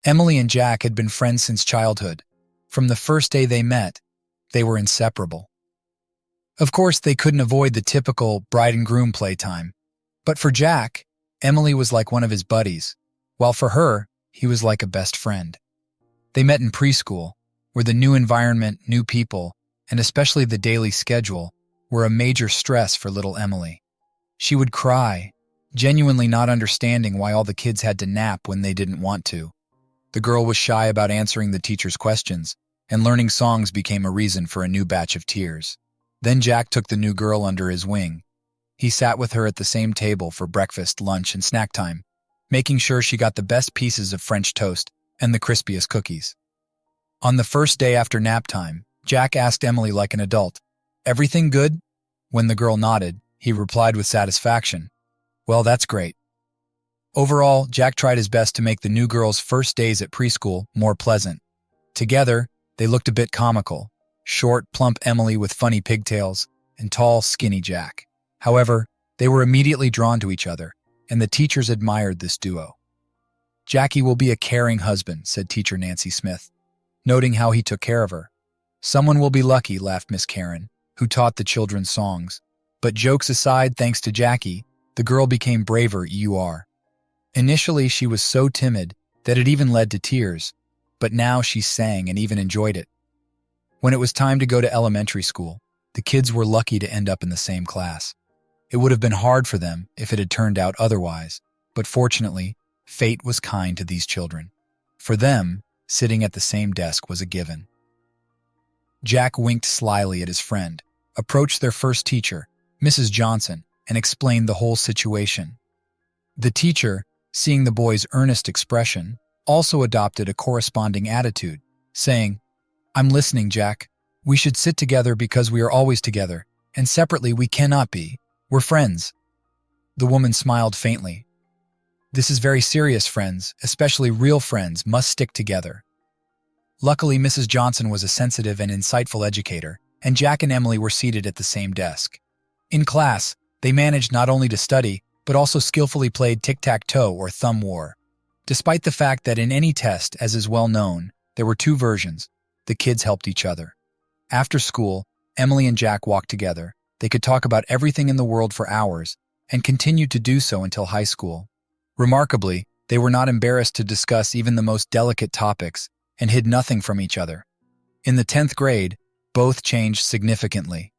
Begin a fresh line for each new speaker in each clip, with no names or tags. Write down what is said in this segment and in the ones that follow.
Emily and Jack had been friends since childhood. From the first day they met, they were inseparable. Of course, they couldn't avoid the typical bride and groom playtime. But for Jack, Emily was like one of his buddies, while for her, he was like a best friend. They met in preschool, where the new environment, new people, and especially the daily schedule were a major stress for little Emily. She would cry, genuinely not understanding why all the kids had to nap when they didn't want to. The girl was shy about answering the teacher's questions, and learning songs became a reason for a new batch of tears. Then Jack took the new girl under his wing. He sat with her at the same table for breakfast, lunch, and snack time, making sure she got the best pieces of French toast and the crispiest cookies. On the first day after nap time, Jack asked Emily like an adult, "Everything good?" When the girl nodded, he replied with satisfaction, "Well, that's great." Overall, Jack tried his best to make the new girl's first days at preschool more pleasant. Together, they looked a bit comical, short, plump Emily with funny pigtails, and tall, skinny Jack. However, they were immediately drawn to each other, and the teachers admired this duo. "Jackie will be a caring husband," said teacher Nancy Smith, noting how he took care of her. "Someone will be lucky," laughed Miss Karen, who taught the children songs. But jokes aside, thanks to Jackie, the girl became braver. Initially, she was so timid that it even led to tears, but now she sang and even enjoyed it. When it was time to go to elementary school, the kids were lucky to end up in the same class. It would have been hard for them if it had turned out otherwise, but fortunately, fate was kind to these children. For them, sitting at the same desk was a given. Jack winked slyly at his friend, approached their first teacher, Mrs. Johnson, and explained the whole situation. The teacher, seeing the boy's earnest expression, also adopted a corresponding attitude, saying, "I'm listening, Jack. We should sit together because we are always together, and separately we cannot be. We're friends." The woman smiled faintly. "This is very serious, friends, especially real friends, must stick together." Luckily, Mrs. Johnson was a sensitive and insightful educator, and Jack and Emily were seated at the same desk. In class, they managed not only to study, but also skillfully played tic-tac-toe or thumb war. Despite the fact that in any test, as is well known, there were two versions, the kids helped each other. After school, Emily and Jack walked together. They could talk about everything in the world for hours, and continued to do so until high school. Remarkably, they were not embarrassed to discuss even the most delicate topics, and hid nothing from each other. In the 10th grade, both changed significantly.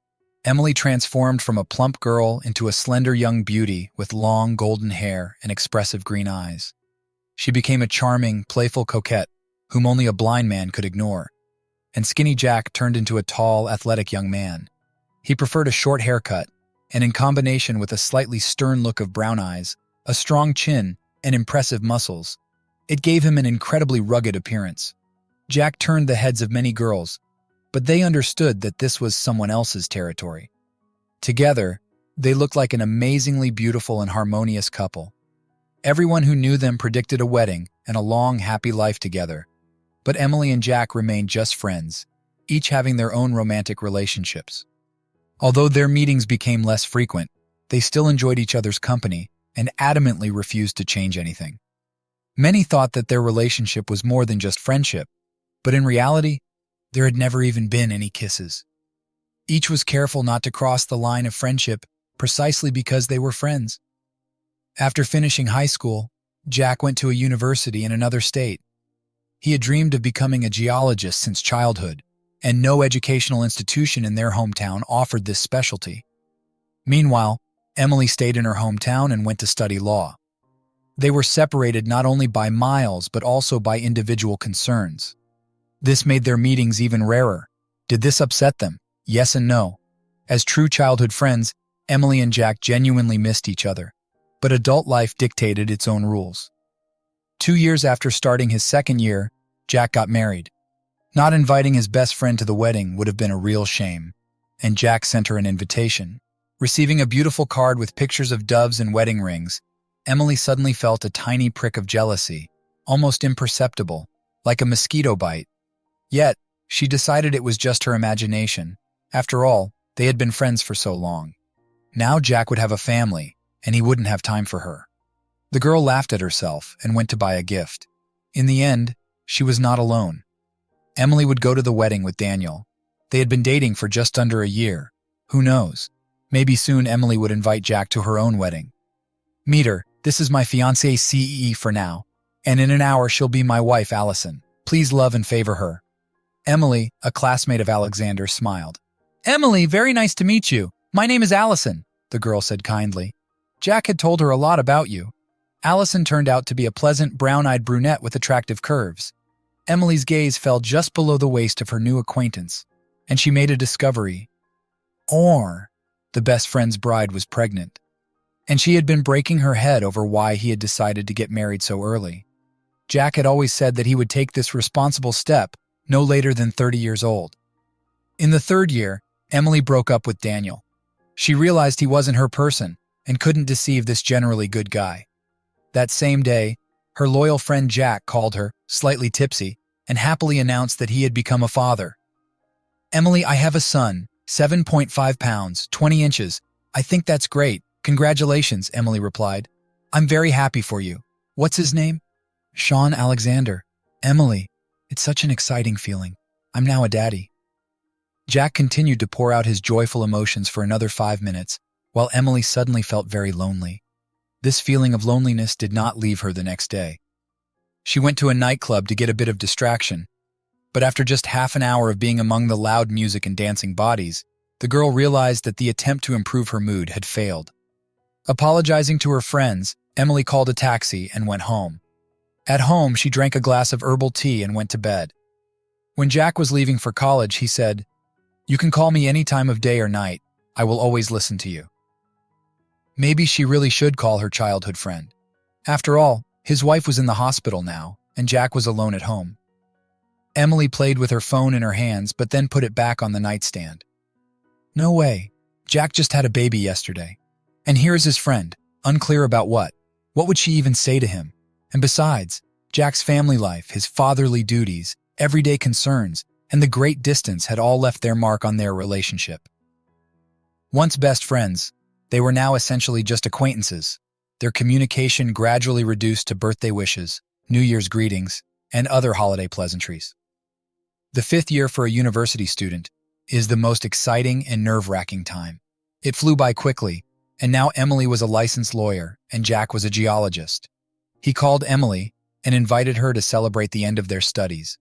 Emily transformed from a plump girl into a slender young beauty with long golden hair and expressive green eyes. She became a charming, playful coquette whom only a blind man could ignore. And skinny Jack turned into a tall, athletic young man. He preferred a short haircut, and in combination with a slightly stern look of brown eyes, a strong chin, and impressive muscles, it gave him an incredibly rugged appearance. Jack turned the heads of many girls, but they understood that this was someone else's territory. Together, they looked like an amazingly beautiful and harmonious couple. Everyone who knew them predicted a wedding and a long, happy life together. But Emily and Jack remained just friends, each having their own romantic relationships. Although their meetings became less frequent, they still enjoyed each other's company and adamantly refused to change anything. Many thought that their relationship was more than just friendship, but in reality, there had never even been any kisses. Each was careful not to cross the line of friendship precisely because they were friends. After finishing high school, Jack went to a university in another state. He had dreamed of becoming a geologist since childhood, and no educational institution in their hometown offered this specialty. Meanwhile, Emily stayed in her hometown and went to study law. They were separated not only by miles but also by individual concerns. This made their meetings even rarer. Did this upset them? Yes and no. As true childhood friends, Emily and Jack genuinely missed each other, but adult life dictated its own rules. 2 years after starting his second year, Jack got married. Not inviting his best friend to the wedding would have been a real shame, and Jack sent her an invitation. Receiving a beautiful card with pictures of doves and wedding rings, Emily suddenly felt a tiny prick of jealousy, almost imperceptible, like a mosquito bite. Yet, she decided it was just her imagination. After all, they had been friends for so long. Now Jack would have a family, and he wouldn't have time for her. The girl laughed at herself and went to buy a gift. In the end, she was not alone. Emily would go to the wedding with Daniel. They had been dating for just under a year. Who knows? Maybe soon Emily would invite Jack to her own wedding. Meet her. This is my fiancée CEE for now, and in an hour she'll be my wife, Allison. Please love and favor her. Emily, a classmate of Alexander, smiled. Emily, very nice to meet you. My name is Allison, the girl said kindly. Jack had told her a lot about you. Allison turned out to be a pleasant, brown-eyed brunette with attractive curves. Emily's gaze fell just below the waist of her new acquaintance, and she made a discovery. The best friend's bride was pregnant, and she had been breaking her head over why he had decided to get married so early. Jack had always said that he would take this responsible step no later than 30 years old. In the third year, Emily broke up with Daniel. She realized he wasn't her person and couldn't deceive this generally good guy. That same day, her loyal friend Jack called her, slightly tipsy, and happily announced that he had become a father. Emily, I have a son, 7.5 pounds, 20 inches. I think that's great. Congratulations, Emily replied. I'm very happy for you. What's his name? Sean Alexander. Emily, it's such an exciting feeling. I'm now a daddy. Jack continued to pour out his joyful emotions for another 5 minutes, while Emily suddenly felt very lonely. This feeling of loneliness did not leave her the next day. She went to a nightclub to get a bit of distraction, but after just half an hour of being among the loud music and dancing bodies, the girl realized that the attempt to improve her mood had failed. Apologizing to her friends, Emily called a taxi and went home. At home, she drank a glass of herbal tea and went to bed. When Jack was leaving for college, he said, "You can call me any time of day or night. I will always listen to you." Maybe she really should call her childhood friend. After all, his wife was in the hospital now, and Jack was alone at home. Emily played with her phone in her hands, but then put it back on the nightstand. No way. Jack just had a baby yesterday. And here's his friend, unclear about what. What would she even say to him? And besides, Jack's family life, his fatherly duties, everyday concerns, and the great distance had all left their mark on their relationship. Once best friends, they were now essentially just acquaintances. Their communication gradually reduced to birthday wishes, New Year's greetings, and other holiday pleasantries. The 5th year for a university student is the most exciting and nerve-wracking time. It flew by quickly, and now Emily was a licensed lawyer and Jack was a geologist. He called Emily and invited her to celebrate the end of their studies.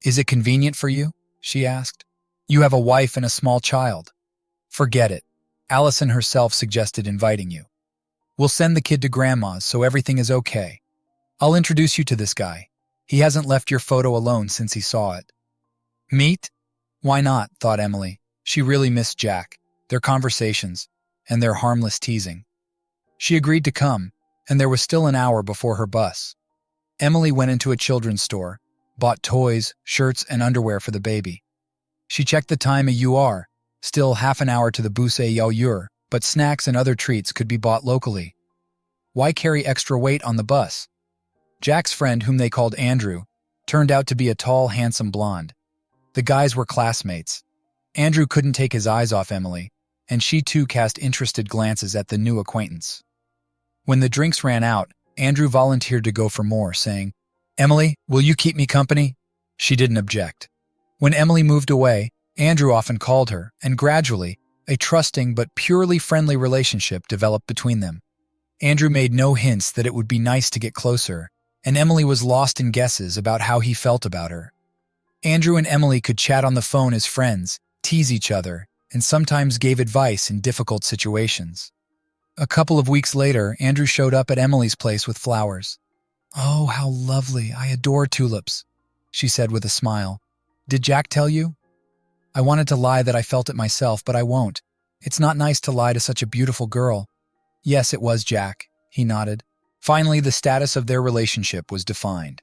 "Is it convenient for you?" she asked. "You have a wife and a small child." "Forget it. Allison herself suggested inviting you. We'll send the kid to Grandma's so everything is okay. I'll introduce you to this guy. He hasn't left your photo alone since he saw it." Meet? Why not, thought Emily. She really missed Jack, their conversations, and their harmless teasing. She agreed to come, and there was still an hour before her bus. Emily went into a children's store, bought toys, shirts, and underwear for the baby. She checked the time still half an hour to the bus à but snacks and other treats could be bought locally. Why carry extra weight on the bus? Jack's friend, whom they called Andrew, turned out to be a tall, handsome blonde. The guys were classmates. Andrew couldn't take his eyes off Emily, and she too cast interested glances at the new acquaintance. When the drinks ran out, Andrew volunteered to go for more, saying, "Emily, will you keep me company?" She didn't object. When Emily moved away, Andrew often called her, and gradually, a trusting but purely friendly relationship developed between them. Andrew made no hints that it would be nice to get closer, and Emily was lost in guesses about how he felt about her. Andrew and Emily could chat on the phone as friends, tease each other, and sometimes gave advice in difficult situations. A couple of weeks later, Andrew showed up at Emily's place with flowers. "Oh, how lovely. I adore tulips," she said with a smile. "Did Jack tell you?" I wanted to lie that I felt it myself, but I won't. It's not nice to lie to such a beautiful girl. Yes, it was Jack, he nodded. Finally, the status of their relationship was defined.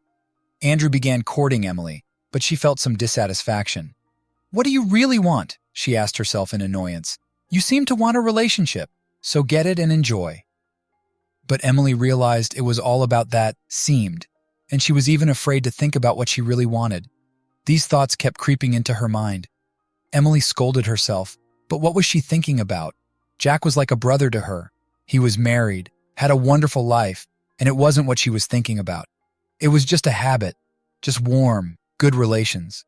Andrew began courting Emily, but she felt some dissatisfaction. "What do you really want?" she asked herself in annoyance. "You seem to want a relationship, so get it and enjoy." But Emily realized it was all about that seemed, and she was even afraid to think about what she really wanted. These thoughts kept creeping into her mind. Emily scolded herself, but what was she thinking about? Jack was like a brother to her. He was married, had a wonderful life, and it wasn't what she was thinking about. It was just a habit, just warm, good relations.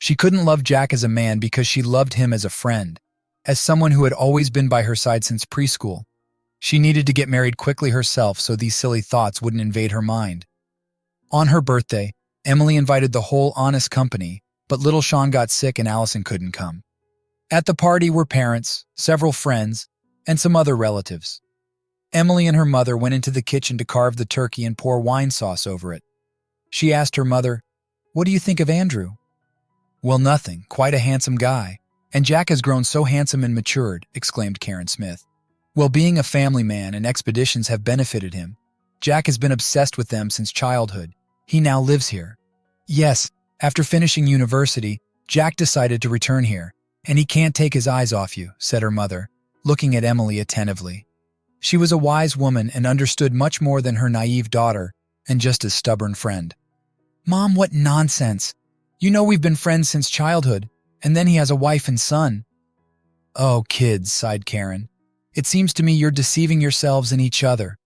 She couldn't love Jack as a man because she loved him as a friend, as someone who had always been by her side since preschool. She needed to get married quickly herself so these silly thoughts wouldn't invade her mind. On her birthday, Emily invited the whole honest company, but little Sean got sick and Allison couldn't come. At the party were parents, several friends, and some other relatives. Emily and her mother went into the kitchen to carve the turkey and pour wine sauce over it. She asked her mother, "What do you think of Andrew?" "Well, nothing, quite a handsome guy. And Jack has grown so handsome and matured," exclaimed Karen Smith. "Well, being a family man and expeditions have benefited him. Jack has been obsessed with them since childhood. He now lives here." "Yes, after finishing university, Jack decided to return here, and he can't take his eyes off you," said her mother, looking at Emily attentively. She was a wise woman and understood much more than her naive daughter and just a stubborn friend. "Mom, what nonsense! You know we've been friends since childhood, and then he has a wife and son." "Oh, kids," sighed Karen. "It seems to me you're deceiving yourselves and each other."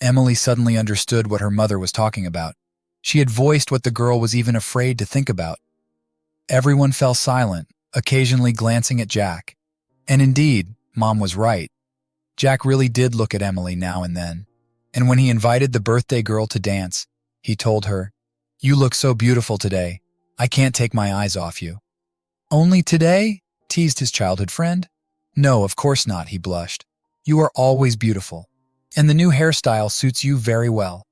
Emily suddenly understood what her mother was talking about. She had voiced what the girl was even afraid to think about. Everyone fell silent, occasionally glancing at Jack. And indeed, Mom was right. Jack really did look at Emily now and then. And when he invited the birthday girl to dance, he told her, "You look so beautiful today. I can't take my eyes off you." "Only today?" teased his childhood friend. "No, of course not," he blushed. "You are always beautiful, and the new hairstyle suits you very well."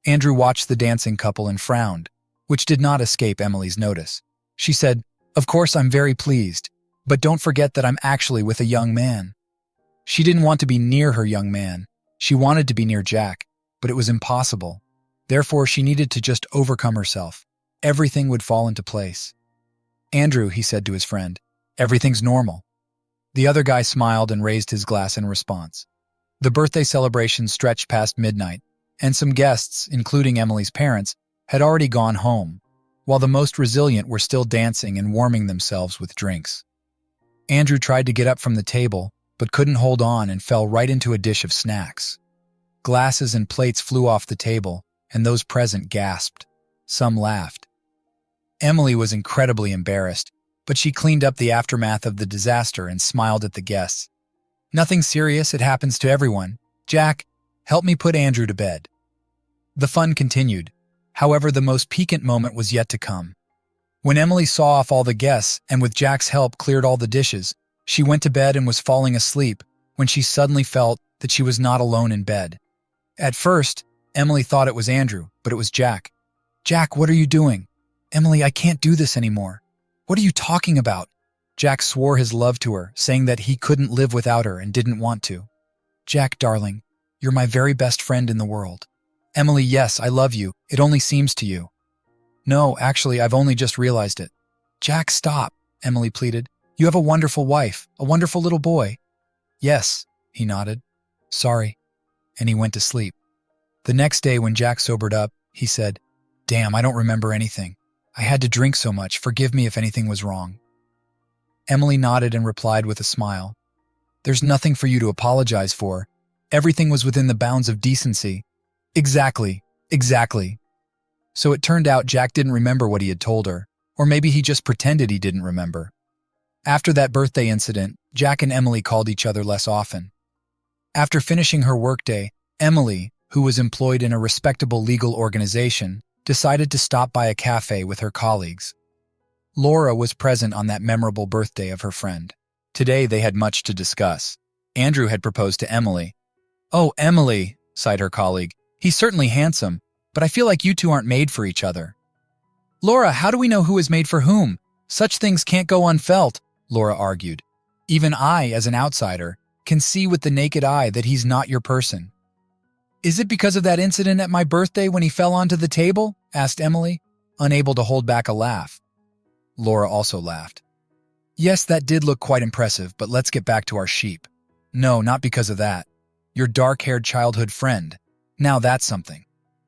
Andrew watched the dancing couple and frowned, which did not escape Emily's notice. She said, "Of course I'm very pleased, but don't forget that I'm actually with a young man." She didn't want to be near her young man. She wanted to be near Jack, but it was impossible. Therefore, she needed to just overcome herself. Everything would fall into place. "Andrew," he said to his friend, "everything's normal." The other guy smiled and raised his glass in response. The birthday celebration stretched past midnight, and some guests, including Emily's parents, had already gone home, while the most resilient were still dancing and warming themselves with drinks. Andrew tried to get up from the table, but couldn't hold on and fell right into a dish of snacks. Glasses and plates flew off the table, and those present gasped. Some laughed. Emily was incredibly embarrassed, but she cleaned up the aftermath of the disaster and smiled at the guests. "Nothing serious, it happens to everyone. Jack, help me put Andrew to bed." The fun continued. However, the most piquant moment was yet to come. When Emily saw off all the guests and with Jack's help cleared all the dishes, she went to bed and was falling asleep when she suddenly felt that she was not alone in bed. At first, Emily thought it was Andrew, but it was Jack. "Jack, what are you doing?" "Emily, I can't do this anymore." "What are you talking about?" Jack swore his love to her, saying that he couldn't live without her and didn't want to. "Jack, darling, you're my very best friend in the world." "Emily, yes, I love you. It only seems to you." "No, actually, I've only just realized it." "Jack, stop," Emily pleaded. "You have a wonderful wife, a wonderful little boy." "Yes," he nodded. "Sorry." And he went to sleep. The next day when Jack sobered up, he said, "Damn, I don't remember anything. I had to drink so much. Forgive me if anything was wrong." Emily nodded and replied with a smile, "There's nothing for you to apologize for. Everything was within the bounds of decency." Exactly. So it turned out Jack didn't remember what he had told her, or maybe he just pretended he didn't remember. After that birthday incident, Jack and Emily called each other less often. After finishing her workday, Emily, who was employed in a respectable legal organization, decided to stop by a cafe with her colleagues. Laura was present on that memorable birthday of her friend. Today they had much to discuss. Andrew had proposed to Emily. "Oh, Emily," sighed her colleague, "he's certainly handsome, but I feel like you two aren't made for each other." "Laura, how do we know who is made for whom? Such things can't go unfelt," Laura argued. "Even I, as an outsider, can see with the naked eye that he's not your person." "Is it because of that incident at my birthday when he fell onto the table?" asked Emily, unable to hold back a laugh. Laura also laughed. "Yes, that did look quite impressive, but let's get back to our sheep. No, not because of that. Your dark-haired childhood friend. Now that's something.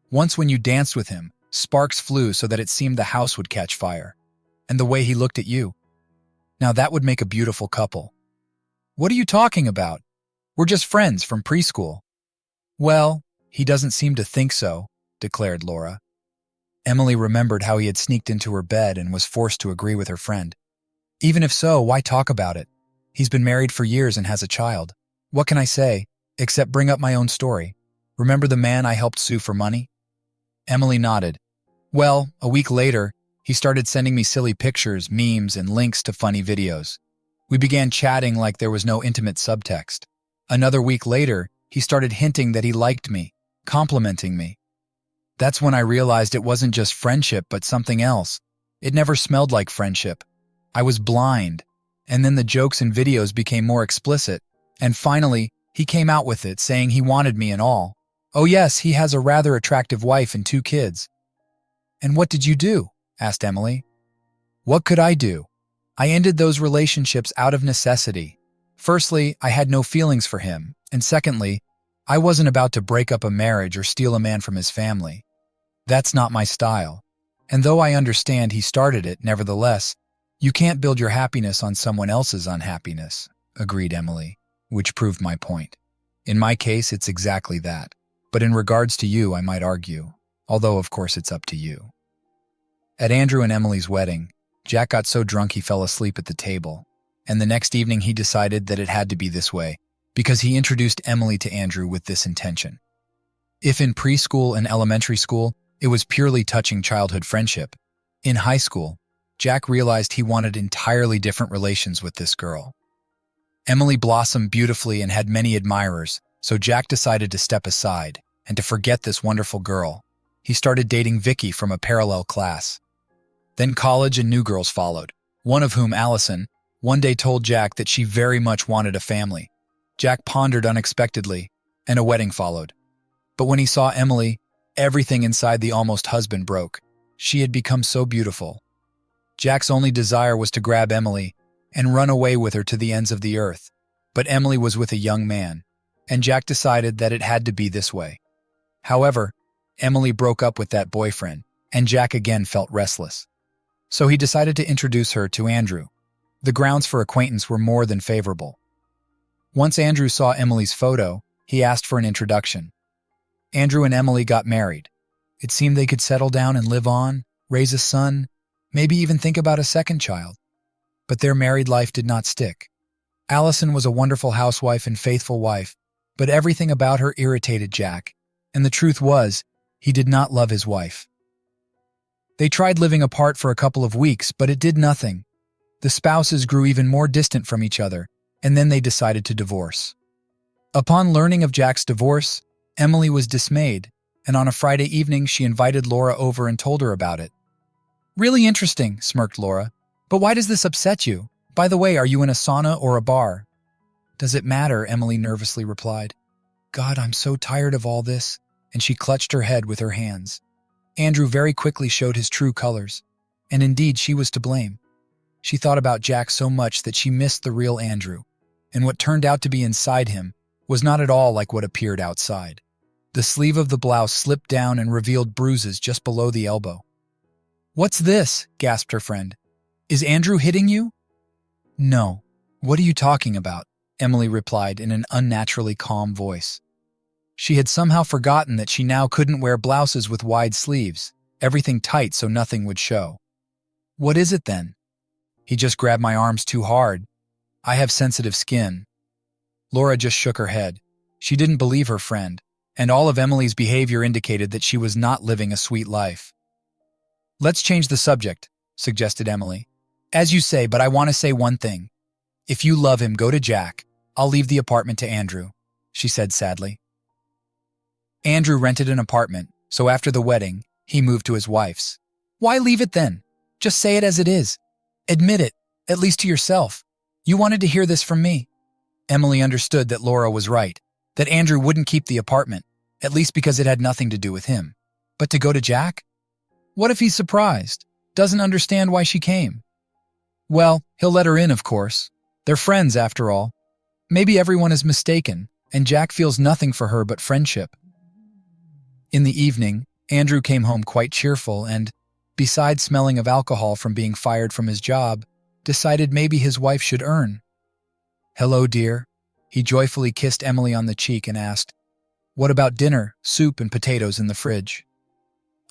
Once when you danced with him, sparks flew so that it seemed the house would catch fire. And the way he looked at you. Now that would make a beautiful couple." "What are you talking about? We're just friends from preschool." "Well, he doesn't seem to think so," declared Laura. Emily remembered how he had sneaked into her bed and was forced to agree with her friend. Even if so, why talk about it? He's been married for years and has a child. What can I say, except bring up my own story? Remember the man I helped sue for money? Emily nodded. Well, a week later, he started sending me silly pictures, memes, and links to funny videos. We began chatting like there was no intimate subtext. Another week later, he started hinting that he liked me, complimenting me. That's when I realized it wasn't just friendship, but something else. It never smelled like friendship. I was blind. And then the jokes and videos became more explicit. And finally, he came out with it, saying he wanted me and all. Oh yes, he has a rather attractive wife and 2 kids. And what did you do? Asked Emily. What could I do? I ended those relationships out of necessity. Firstly, I had no feelings for him. And secondly, I wasn't about to break up a marriage or steal a man from his family. That's not my style. And though I understand he started it, nevertheless, you can't build your happiness on someone else's unhappiness, agreed Emily, which proved my point. In my case, it's exactly that. But in regards to you, I might argue, although of course it's up to you. At Andrew and Emily's wedding, Jack got so drunk he fell asleep at the table, and the next evening he decided that it had to be this way, because he introduced Emily to Andrew with this intention. If in preschool and elementary school, it was purely touching childhood friendship, in high school, Jack realized he wanted entirely different relations with this girl. Emily blossomed beautifully and had many admirers, so Jack decided to step aside and to forget this wonderful girl. He started dating Vicky from a parallel class. Then college and new girls followed, one of whom, Allison, one day told Jack that she very much wanted a family. Jack pondered unexpectedly, and a wedding followed. But when he saw Emily, everything inside the almost husband broke. She had become so beautiful. Jack's only desire was to grab Emily and run away with her to the ends of the earth. But Emily was with a young man, and Jack decided that it had to be this way. However, Emily broke up with that boyfriend, and Jack again felt restless. So he decided to introduce her to Andrew. The grounds for acquaintance were more than favorable. Once Andrew saw Emily's photo, he asked for an introduction. Andrew and Emily got married. It seemed they could settle down and live on, raise a son, maybe even think about a second child. But their married life did not stick. Allison was a wonderful housewife and faithful wife, but everything about her irritated Jack, and the truth was, he did not love his wife. They tried living apart for a couple of weeks, but it did nothing. The spouses grew even more distant from each other, and then they decided to divorce. Upon learning of Jack's divorce, Emily was dismayed, and on a Friday evening she invited Laura over and told her about it. Really interesting, smirked Laura. But why does this upset you? By the way, are you in a sauna or a bar? Does it matter? Emily nervously replied. God, I'm so tired of all this, and she clutched her head with her hands. Andrew very quickly showed his true colors, and indeed she was to blame. She thought about Jack so much that she missed the real Andrew, and what turned out to be inside him was not at all like what appeared outside. The sleeve of the blouse slipped down and revealed bruises just below the elbow. What's this? Gasped her friend. Is Andrew hitting you? No. What are you talking about? Emily replied in an unnaturally calm voice. She had somehow forgotten that she now couldn't wear blouses with wide sleeves, everything tight so nothing would show. What is it then? He just grabbed my arms too hard. I have sensitive skin. Laura just shook her head. She didn't believe her friend, and all of Emily's behavior indicated that she was not living a sweet life. Let's change the subject, suggested Emily. As you say, but I want to say one thing. If you love him, go to Jack. I'll leave the apartment to Andrew, she said sadly. Andrew rented an apartment, so after the wedding, he moved to his wife's. Why leave it then? Just say it as it is. Admit it, at least to yourself. You wanted to hear this from me. Emily understood that Laura was right, that Andrew wouldn't keep the apartment, at least because it had nothing to do with him. But to go to Jack? What if he's surprised, doesn't understand why she came? Well, he'll let her in, of course. They're friends, after all. Maybe everyone is mistaken, and Jack feels nothing for her but friendship. In the evening, Andrew came home quite cheerful and, besides smelling of alcohol from being fired from his job, decided maybe his wife should earn. Hello, dear. He joyfully kissed Emily on the cheek and asked, What about dinner, soup and potatoes in the fridge?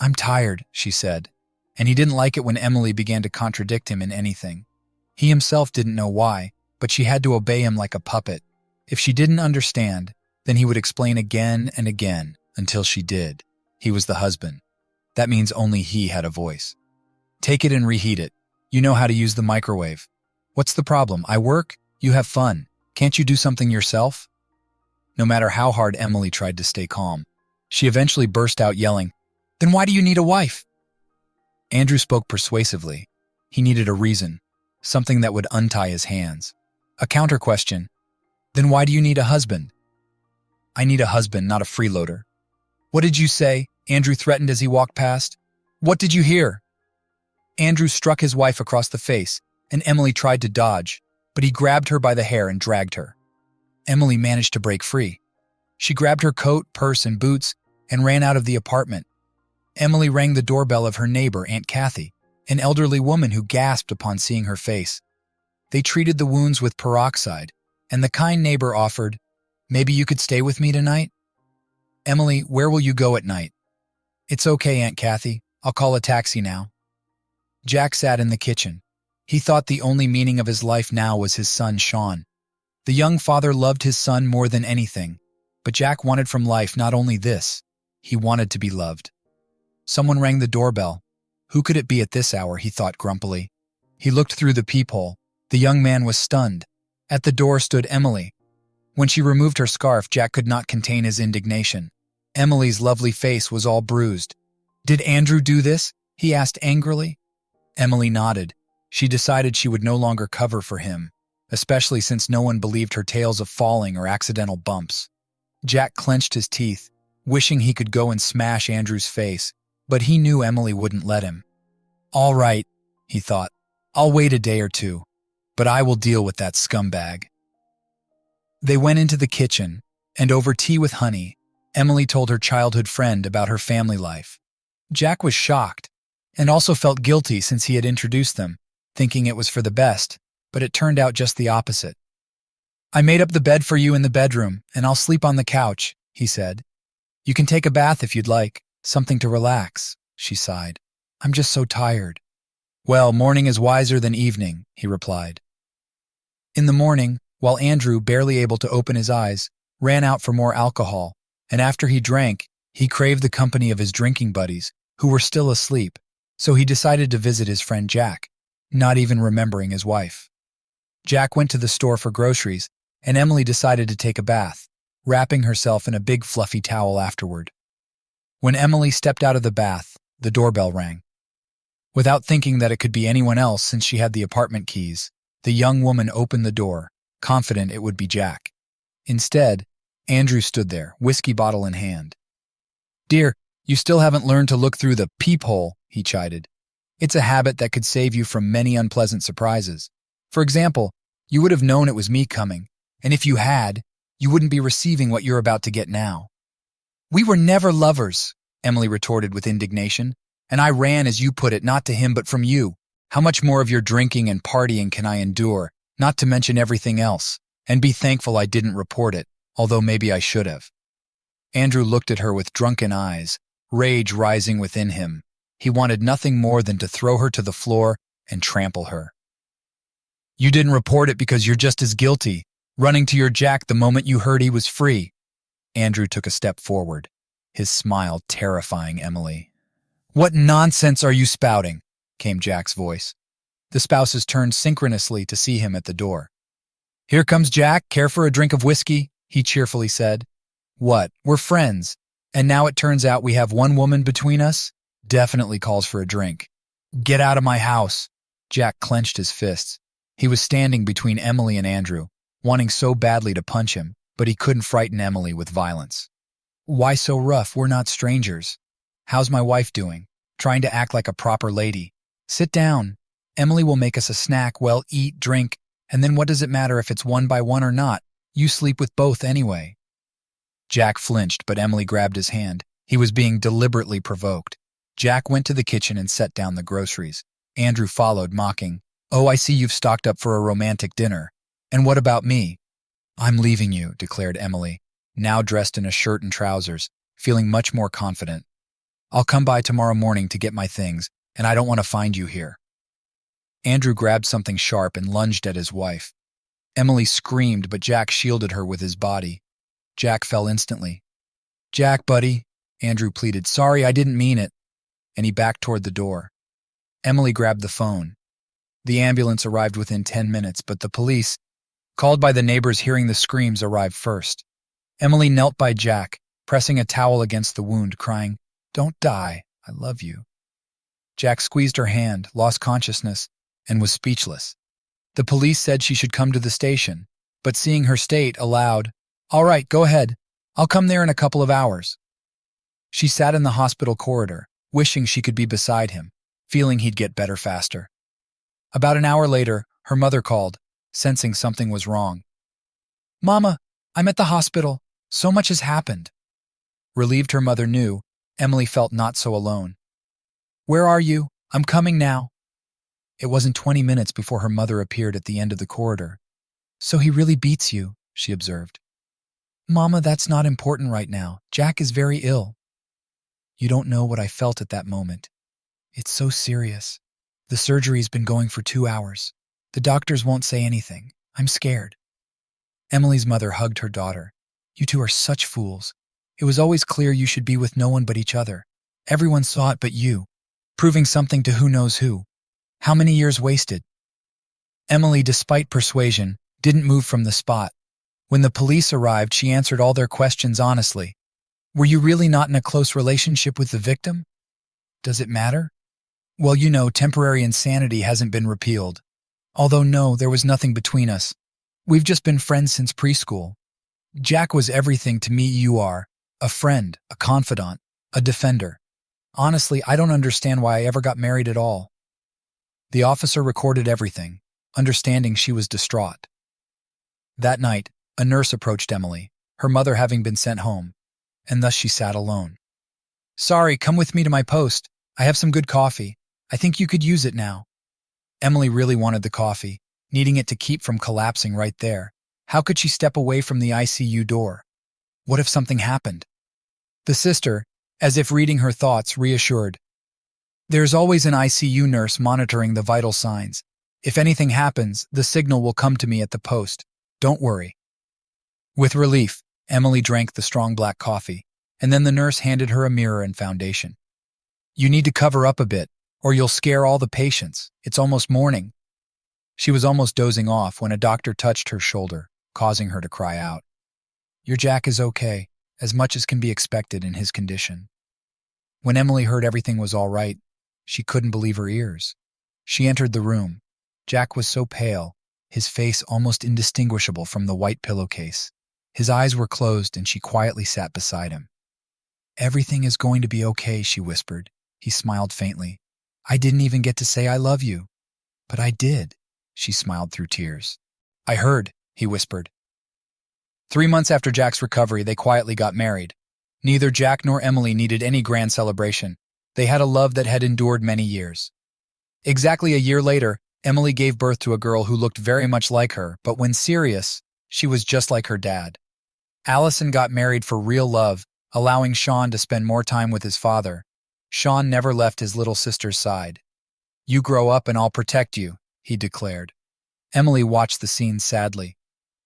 "I'm tired," she said, and he didn't like it when Emily began to contradict him in anything. He himself didn't know why, but she had to obey him like a puppet. If she didn't understand, then he would explain again and again until she did. He was the husband. That means only he had a voice. "Take it and reheat it. You know how to use the microwave. What's the problem? I work, you have fun. Can't you do something yourself?" No matter how hard Emily tried to stay calm, she eventually burst out yelling, "Then why do you need a wife?" Andrew spoke persuasively. He needed a reason, something that would untie his hands. A counter question. "Then why do you need a husband?" "I need a husband, not a freeloader." "What did you say?" Andrew threatened as he walked past. "What did you hear?" Andrew struck his wife across the face, and Emily tried to dodge, but he grabbed her by the hair and dragged her. Emily managed to break free. She grabbed her coat, purse, and boots and ran out of the apartment. Emily rang the doorbell of her neighbor, Aunt Kathy, an elderly woman who gasped upon seeing her face. They treated the wounds with peroxide, and the kind neighbor offered, "Maybe you could stay with me tonight?" "Emily, where will you go at night?" "It's okay, Aunt Kathy. I'll call a taxi now." Jack sat in the kitchen. He thought the only meaning of his life now was his son, Sean. The young father loved his son more than anything, but Jack wanted from life not only this, he wanted to be loved. Someone rang the doorbell. Who could it be at this hour, he thought grumpily. He looked through the peephole. The young man was stunned. At the door stood Emily. When she removed her scarf, Jack could not contain his indignation. Emily's lovely face was all bruised. "Did Andrew do this?" he asked angrily. Emily nodded. She decided she would no longer cover for him, especially since no one believed her tales of falling or accidental bumps. Jack clenched his teeth, wishing he could go and smash Andrew's face, but he knew Emily wouldn't let him. "All right," he thought. "I'll wait a day or two, but I will deal with that scumbag." They went into the kitchen, and over tea with honey, Emily told her childhood friend about her family life. Jack was shocked, and also felt guilty since he had introduced them, thinking it was for the best, but it turned out just the opposite. "I made up the bed for you in the bedroom, and I'll sleep on the couch," he said. "You can take a bath if you'd like, something to relax," she sighed. "I'm just so tired." "Well, morning is wiser than evening," he replied. In the morning, while Andrew, barely able to open his eyes, ran out for more alcohol, and after he drank, he craved the company of his drinking buddies, who were still asleep, so he decided to visit his friend Jack, not even remembering his wife. Jack went to the store for groceries, and Emily decided to take a bath, wrapping herself in a big fluffy towel afterward. When Emily stepped out of the bath, the doorbell rang. Without thinking that it could be anyone else since she had the apartment keys, the young woman opened the door, confident it would be Jack. Instead, Andrew stood there, whiskey bottle in hand. "Dear, you still haven't learned to look through the peephole," he chided. "It's a habit that could save you from many unpleasant surprises. For example, you would have known it was me coming, and if you had, you wouldn't be receiving what you're about to get now." "We were never lovers," Emily retorted with indignation, "and I ran, as you put it, not to him but from you. How much more of your drinking and partying can I endure, not to mention everything else, and be thankful I didn't report it, although maybe I should have." Andrew looked at her with drunken eyes, rage rising within him. He wanted nothing more than to throw her to the floor and trample her. "You didn't report it because you're just as guilty, running to your Jack the moment you heard he was free." Andrew took a step forward, his smile terrifying Emily. "What nonsense are you spouting?" came Jack's voice. The spouses turned synchronously to see him at the door. "Here comes Jack. Care for a drink of whiskey?" he cheerfully said. "What? We're friends, and now it turns out we have one woman between us? Definitely calls for a drink." "Get out of my house." Jack clenched his fists. He was standing between Emily and Andrew, wanting so badly to punch him, but he couldn't frighten Emily with violence. "Why so rough? We're not strangers. How's my wife doing? Trying to act like a proper lady. Sit down. Emily will make us a snack. Well, eat, drink, and then what does it matter if it's one by one or not? You sleep with both anyway." Jack flinched, but Emily grabbed his hand. He was being deliberately provoked. Jack went to the kitchen and set down the groceries. Andrew followed, mocking, "Oh, I see you've stocked up for a romantic dinner. And what about me?" "I'm leaving you," declared Emily, now dressed in a shirt and trousers, feeling much more confident. I'll come by tomorrow morning to get my things, and I don't want to find you here." Andrew grabbed something sharp and lunged at his wife. Emily screamed, but Jack shielded her with his body. Jack fell instantly. "Jack, buddy," Andrew pleaded. "Sorry, I didn't mean it." And he backed toward the door. Emily grabbed the phone. The ambulance arrived within 10 minutes, but the police, called by the neighbors hearing the screams, arrived first. Emily knelt by Jack, pressing a towel against the wound, crying, "Don't die, I love you." Jack squeezed her hand, lost consciousness, and was speechless. The police said she should come to the station, but seeing her state, allowed, "All right, go ahead. I'll come there in a couple of hours." She sat in the hospital corridor, wishing she could be beside him, feeling he'd get better faster. About an hour later, her mother called, sensing something was wrong. "Mama, I'm at the hospital. So much has happened." Relieved her mother knew, Emily felt not so alone. "Where are you? I'm coming now." It wasn't 20 minutes before her mother appeared at the end of the corridor. "So he really beats you," she observed. "Mama, that's not important right now. Jack is very ill." "You don't know what I felt at that moment. It's so serious. The surgery's been going for 2 hours. The doctors won't say anything. I'm scared." Emily's mother hugged her daughter. "You two are such fools. It was always clear you should be with no one but each other. Everyone saw it but you, proving something to who knows who. How many years wasted?" Emily, despite persuasion, didn't move from the spot. When the police arrived, she answered all their questions honestly. "Were you really not in a close relationship with the victim? Does it matter?" "Well, you know, temporary insanity hasn't been repealed. Although no, there was nothing between us. We've just been friends since preschool. Jack was everything to me you are. A friend, a confidant, a defender. Honestly, I don't understand why I ever got married at all." The officer recorded everything, understanding she was distraught. That night, a nurse approached Emily, her mother having been sent home, and thus she sat alone. "Sorry, come with me to my post. I have some good coffee. I think you could use it now." Emily really wanted the coffee, needing it to keep from collapsing right there. How could she step away from the ICU door? What if something happened? The sister, as if reading her thoughts, reassured. "There's always an ICU nurse monitoring the vital signs. If anything happens, the signal will come to me at the post. Don't worry." With relief, Emily drank the strong black coffee, and then the nurse handed her a mirror and foundation. "You need to cover up a bit, or you'll scare all the patients. It's almost morning." She was almost dozing off when a doctor touched her shoulder, causing her to cry out. "Your Jack is okay, as much as can be expected in his condition." When Emily heard everything was all right, she couldn't believe her ears. She entered the room. Jack was so pale, his face almost indistinguishable from the white pillowcase. His eyes were closed, and she quietly sat beside him. "Everything is going to be okay," she whispered. He smiled faintly. "I didn't even get to say I love you." "But I did," she smiled through tears. "I heard," he whispered. 3 months after Jack's recovery, they quietly got married. Neither Jack nor Emily needed any grand celebration. They had a love that had endured many years. Exactly a year later, Emily gave birth to a girl who looked very much like her, but when serious, she was just like her dad. Allison got married for real love, allowing Sean to spend more time with his father. Sean never left his little sister's side. "You grow up and I'll protect you," he declared. Emily watched the scene sadly.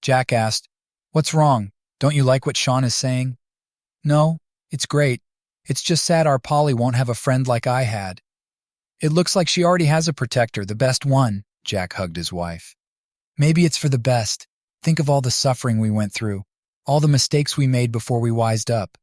Jack asked, "What's wrong? Don't you like what Sean is saying?" "No, it's great. It's just sad our Polly won't have a friend like I had." "It looks like she already has a protector, the best one," Jack hugged his wife. "Maybe it's for the best. Think of all the suffering we went through, all the mistakes we made before we wised up."